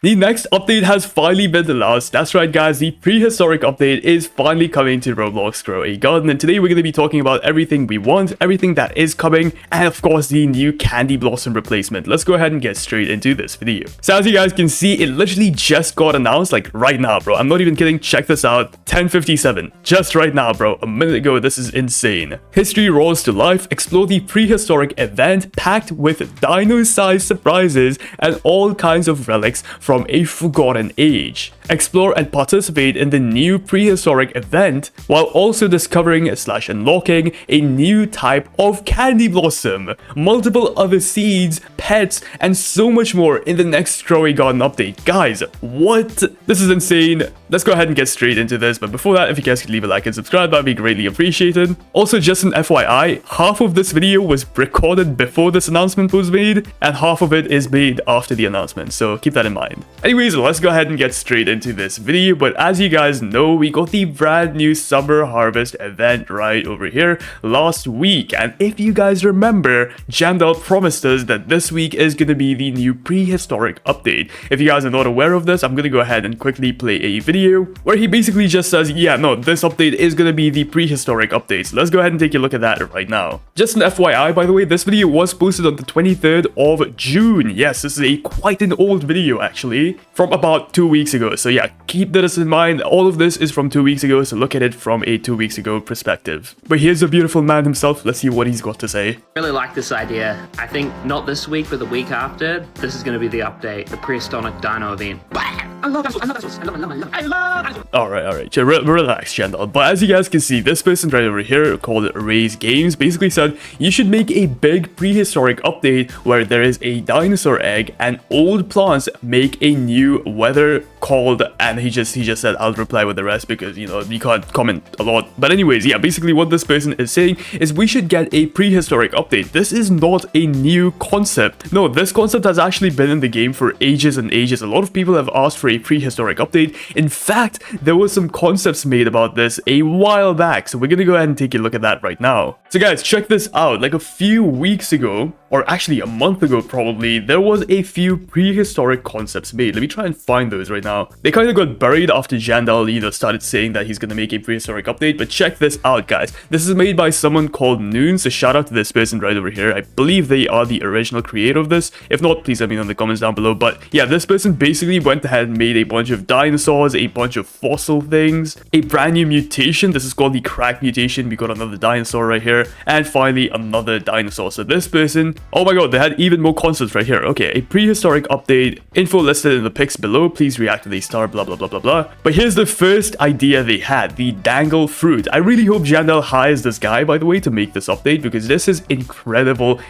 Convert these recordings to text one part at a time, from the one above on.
The next update has finally been announced. That's right, guys. The prehistoric update is finally coming to Roblox Grow a Garden. And today we're going to be talking about everything we want, everything that is coming, and of course the new Candy Blossom replacement. Let's go ahead and get straight into this video. So as you guys can see, it literally just got announced like right now, bro. I'm not even kidding. Check this out. 10:57. Just right now, bro. A minute ago. This is insane. History roars to life. Explore the prehistoric event packed with dino-sized surprises and all kinds of relics from a forgotten age. Explore and participate in the new prehistoric event while also discovering/unlocking a new type of candy blossom, multiple other seeds, pets, and so much more in the next Grow a Garden update. Guys, what? This is insane. Let's go ahead and get straight into this, but before that, if you guys could leave a like and subscribe, that'd be greatly appreciated. Also, just an FYI, half of this video was recorded before this announcement was made, and half of it is made after the announcement, so keep that in mind. Anyways, let's go ahead and get straight into this video. But as you guys know, we got the brand new summer harvest event right over here last week, and if you guys remember, Jandal promised us that this week is going to be the new prehistoric update. If you guys are not aware of this, I'm going to go ahead and quickly play a video where he basically just says, yeah, no, this update is going to be the prehistoric update. So let's go ahead and take a look at that right now. Just an FYI, by the way, this video was posted on the 23rd of June. Yes, this is quite an old video actually, from about 2 weeks ago. So yeah, keep this in mind. All of this is from 2 weeks ago, so look at it from a 2 weeks ago perspective. But here's the beautiful man himself. Let's see what he's got to say. Really like this idea. I think not this week, but the week after, this is going to be the update, the prehistoric dino event. I love dinosaurs. I love dinosaurs. Alright. Relax, Jandal. But as you guys can see, this person right over here called Ray's Games basically said you should make a big prehistoric update where there is a dinosaur egg and old plants make a new weather called, and he just said I'll reply with the rest because, you know, you can't comment a lot. But anyways, yeah, basically what this person is saying is we should get a prehistoric update. This is not a new concept. No, this concept has actually been in the game for ages and ages. A lot of people have asked for a prehistoric update. In fact, there were some concepts made about this a while back, so we're gonna go ahead and take a look at that right now. So guys, check this out. Like a few weeks ago, or actually a month ago probably, there was a few prehistoric concepts made. Let me try and find those right now. They kind of got buried after Jandal, you know, started saying that he's gonna make a prehistoric update, but check this out, guys. This is made by someone called Noon, so shout out to this person right over here. I believe they are the original creator of this. If not, please let me know in the comments down below. But yeah, this person basically went ahead and made a bunch of dinosaurs, a bunch of fossil things, a brand new mutation. This is called the crack mutation. We got another dinosaur right here, and finally another dinosaur. So this person, oh my god, they had even more concepts right here. Okay, a prehistoric update, info listed in the pics below. Please react with a star, blah blah blah blah blah. But here's the first idea they had, the dangle fruit. I really hope Jandal hires this guy, by the way, to make this update, because this is incredible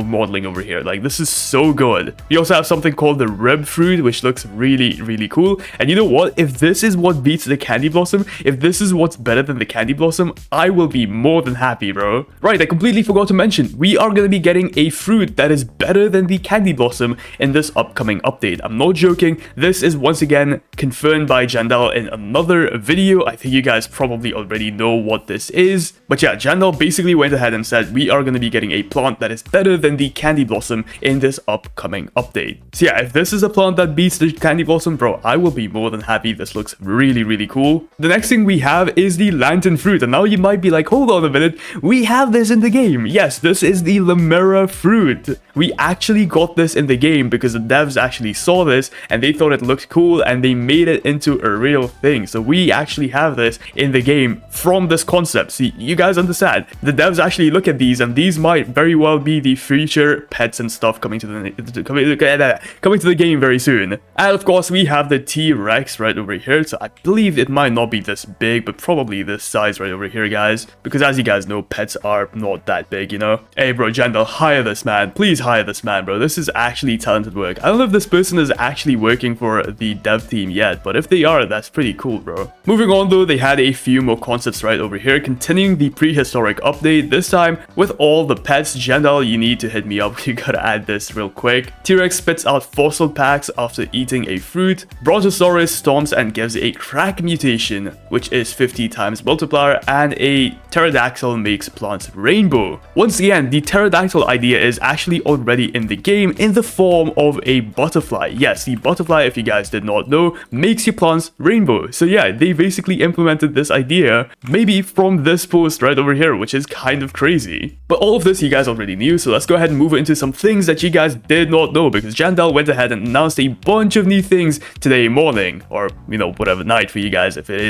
modeling over here. Like, this is so good. We also have something called the rib fruit, which looks really cool. And you know what, if this is what beats the candy blossom, if this is what's better than the candy blossom, I will be more than happy, bro. Right, I completely forgot to mention, we are going to be getting a fruit that is better than the candy blossom in this upcoming update. I'm not joking. This is once again confirmed by Jandal in another video. I think you guys probably already know what this is. But yeah, Jandal basically went ahead and said we are going to be getting a plant that is better than the candy blossom in this upcoming update. So yeah, if this is a plant that beats the candy blossom, bro, I will be more than happy. This looks really cool. The next thing we have is the lantern fruit, and now you might be like, hold on a minute, we have this in the game. Yes, this is the Lemura fruit. We actually got this in the game because the devs actually saw this and they thought it looked cool and they made it into a real thing. So we actually have this in the game from this concept. See, you guys understand, the devs actually look at these, and these might very well be the future pets and stuff coming to the game very soon. And of course we have the T-Rex right over here. So I believe it might not be this big, but probably this size right over here, guys, because as you guys know, pets are not that big, you know. Hey bro, Jandal, hire this man. Please hire this man, bro. This is actually talented work. I don't know if this person is actually working for the dev team yet, but if they are, that's pretty cool, bro. Moving on though, they had a few more concepts right over here, continuing the prehistoric update, this time with all the pets. Jandal, you need to hit me up. You gotta add this real quick. T-Rex spits out fossil packs after eating a fruit. Brontosaurus stomps and gives a crack mutation, which is 50 times multiplier, and a pterodactyl makes plants rainbow. Once again, the pterodactyl idea is actually already in the game in the form of a butterfly. Yes, the butterfly, if you guys did not know, makes your plants rainbow. So yeah, they basically implemented this idea maybe from this post right over here, which is kind of crazy. But all of this you guys already knew, so let's go ahead and move into some things that you guys did not know, because Jandal went ahead and announced a bunch of new things today morning, or you know, whatever, night for you guys, if it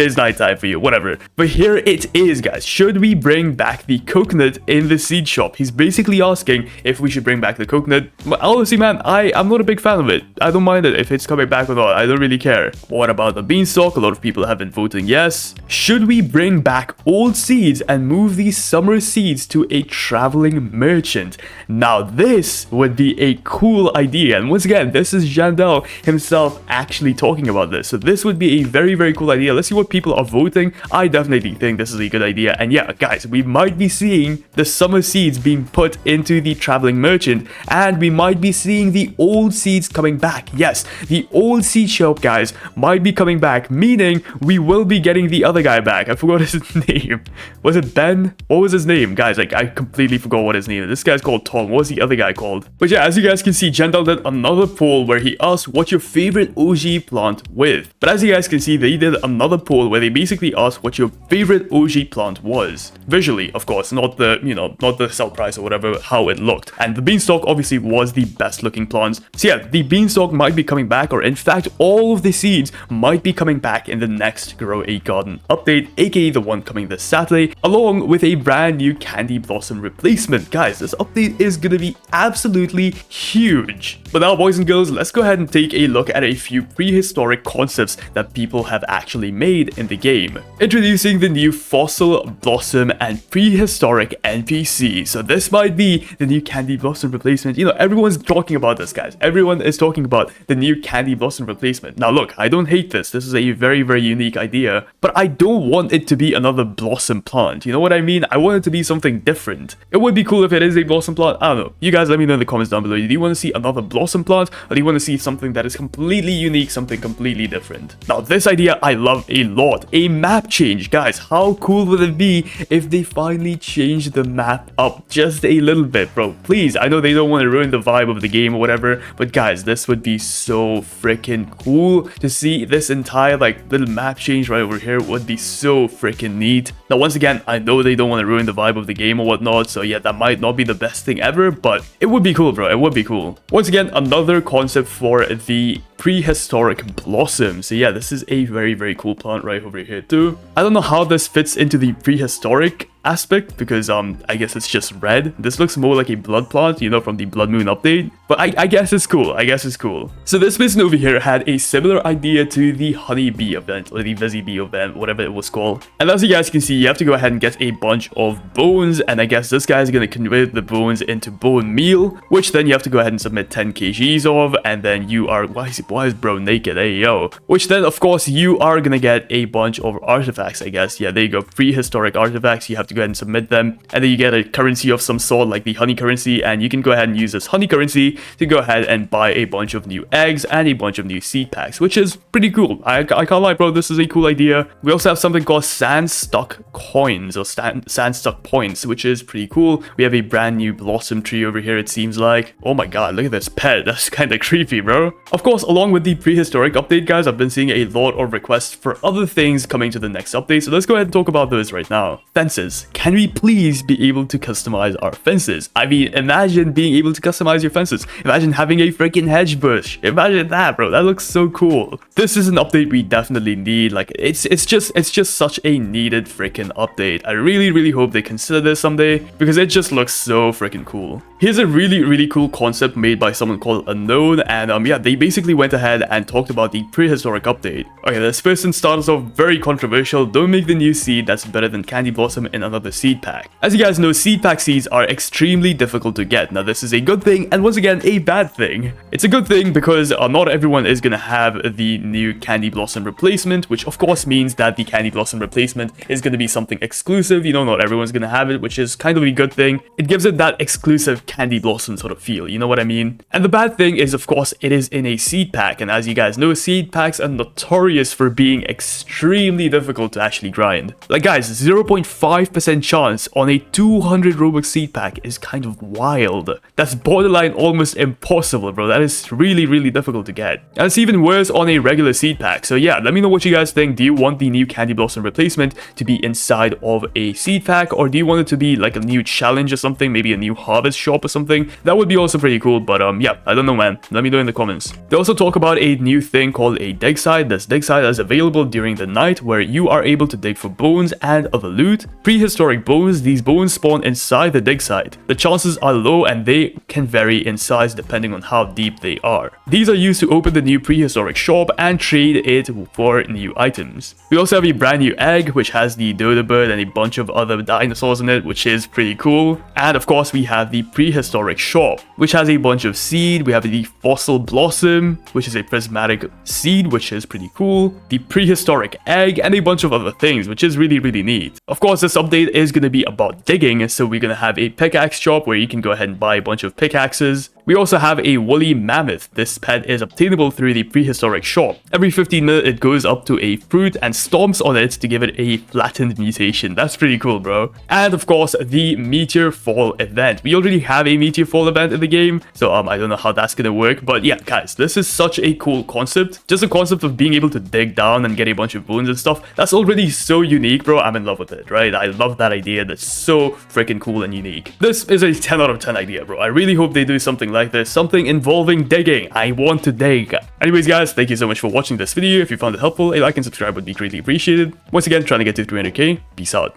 is nighttime for you, whatever. But here it is, guys. Should we bring back the coconut in the seed shop? He's basically asking if we should bring back the coconut. But honestly, man, I'm not a big fan of it. I don't mind it if it's coming back or not. I don't really care. What about the beanstalk? A lot of people have been voting yes. Should we bring back old seeds and move these summer seeds to a traveling merchant? Now this would be a cool idea, and once again, this is Jandal himself actually talking about this, so this would be a very, very cool idea. Let's see what people are voting. I definitely think this is a good idea, and yeah, guys, we might be seeing the summer seeds being put into the traveling merchant, and we might be seeing the old seeds coming back. Yes, the old seed shop, guys, might be coming back, meaning we will be getting the other guy back. I forgot his name. Was it Ben? What was his name? Guys, like, I completely forgot what his name is. This guy's called Tom. What was the other guy called? But yeah, as you guys can see, Jandal did another poll where he asked what your favorite OG plant with. But as you guys can see, they did another poll where they basically asked what your favorite OG plant was. Visually, of course, not the, you know, not the sell price or whatever, how it looked. And the beanstalk obviously was the best looking plant. So yeah, the beanstalk might be coming back, or in fact, all of the seeds might be coming back in the next Grow a Garden update, aka the one coming this Saturday, along with a brand new candy blossom replacement. Guys, this update is gonna be absolutely huge. But now, boys and girls, let's go ahead and take a look at a few prehistoric concepts that people have actually made in the game. Introducing the new fossil, blossom, and prehistoric NPC. So this might be the new candy blossom replacement. You know, everyone's talking about this, guys. Everyone is talking about the new candy blossom replacement. Now look, I don't hate this. This is a very, very unique idea, but I don't want it to be another blossom plant. You know what I mean? I want it to be something different. It would be cool if it is a blossom plant. I don't know. You guys let me know in the comments down below. Do you want to see another blossom plant, or do you want to see something that is completely unique, something completely different? Now this idea I love a lot. A map change. Guys, how cool would it be if they finally change the map up just a little bit, bro? Please, I know they don't want to ruin the vibe of the game or whatever, but guys, this would be so freaking cool to see. This entire like little map change right over here would be so freaking neat. Now once again, I know they don't want to ruin the vibe of the game or whatnot, so yeah, that might not be the best thing ever, but it would be cool, bro. It would be cool. Once again, another concept for the prehistoric blossom. So yeah, this is a very, very cool plant right over here too. I don't know how this fits into the prehistoric aspect, because I guess it's just red. This looks more like a blood plant, you know, from the Blood Moon update, but I guess it's cool. I guess it's cool. So this person over here had a similar idea to the honeybee event, or the Vizzy Bee event, whatever it was called. And as you guys can see, you have to go ahead and get a bunch of bones, and I guess this guy is going to convert the bones into bone meal, which then you have to go ahead and submit 10 kgs of, and then you are, why is bro naked? Hey yo. Which then of course you are gonna get a bunch of artifacts, I guess. Yeah, there you go, prehistoric artifacts. You have to go ahead and submit them, and then you get a currency of some sort, like the honey currency, and you can go ahead and use this honey currency to go ahead and buy a bunch of new eggs and a bunch of new seed packs, which is pretty cool. I can't lie, bro, this is a cool idea. We also have something called sand stuck coins, or sand stuck points, which is pretty cool. We have a brand new blossom tree over here, it seems like. Oh my god, look at this pet. That's kind of creepy, bro. Of course, along with the prehistoric update, guys, I've been seeing a lot of requests for other things coming to the next update, so let's go ahead and talk about those right now. Fences. Can we please be able to customize our fences? I mean, imagine being able to customize your fences. Imagine having a freaking hedge bush. Imagine that, bro. That looks so cool. This is an update we definitely need. Like, it's just such a needed freaking update. I really hope they consider this someday, because it just looks so freaking cool. Here's a really cool concept made by someone called Unknown, and yeah, they basically went ahead and talked about the prehistoric update. Okay, this person starts off very controversial. Don't make the new seed that's better than candy blossom in another seed pack. As you guys know, seed pack seeds are extremely difficult to get. Now this is a good thing, and once again a bad thing. It's a good thing because not everyone is gonna have the new candy blossom replacement, which of course means that the candy blossom replacement is gonna be something exclusive. You know, not everyone's gonna have it, which is kind of a good thing. It gives it that exclusive candy blossom sort of feel, you know what I mean? And the bad thing is, of course, it is in a seed pack, and as you guys know, seed packs are notorious for being extremely difficult to actually grind. Like guys, 0.5% chance on a 200 Robux seed pack is kind of wild. That's borderline almost impossible, bro. That is really difficult to get. And it's even worse on a regular seed pack. So yeah, let me know what you guys think. Do you want the new Candy Blossom replacement to be inside of a seed pack, or do you want it to be like a new challenge or something, maybe a new harvest shop or something? That would be also pretty cool, but yeah, I don't know, man. Let me know in the comments. They also talk about a new thing called a dig site. This dig site is available during the night, where you are able to dig for bones and other loot. Prehistoric bones, these bones spawn inside the dig site. The chances are low and they can vary in size depending on how deep they are. These are used to open the new prehistoric shop and trade it for new items. We also have a brand new egg which has the dodo bird and a bunch of other dinosaurs in it, which is pretty cool. And of course we have the prehistoric shop, which has a bunch of seed. We have the fossil blossom, which is a prismatic seed, which is pretty cool, the prehistoric egg, and a bunch of other things, which is really neat. Of course, this update is going to be about digging, so we're going to have a pickaxe shop where you can go ahead and buy a bunch of pickaxes. We also have a woolly mammoth. This pet is obtainable through the prehistoric shop. Every 15 minutes it goes up to a fruit and stomps on it to give it a flattened mutation. That's pretty cool, bro. And of course, the meteor fall event. We already have a meteor fall event in the game, so I don't know how that's gonna work, but yeah, guys, this is such a cool concept. Just the concept of being able to dig down and get a bunch of bones and stuff, that's already so unique, bro. I'm in love with it, right? I love that idea. That's so freaking cool and unique. This is a 10 out of 10 idea, bro. I really hope they do something like this, something involving digging. I want to dig. Anyways, guys, thank you so much for watching this video. If you found it helpful, a like and subscribe would be greatly appreciated. Once again, trying to get to 300k. Peace out.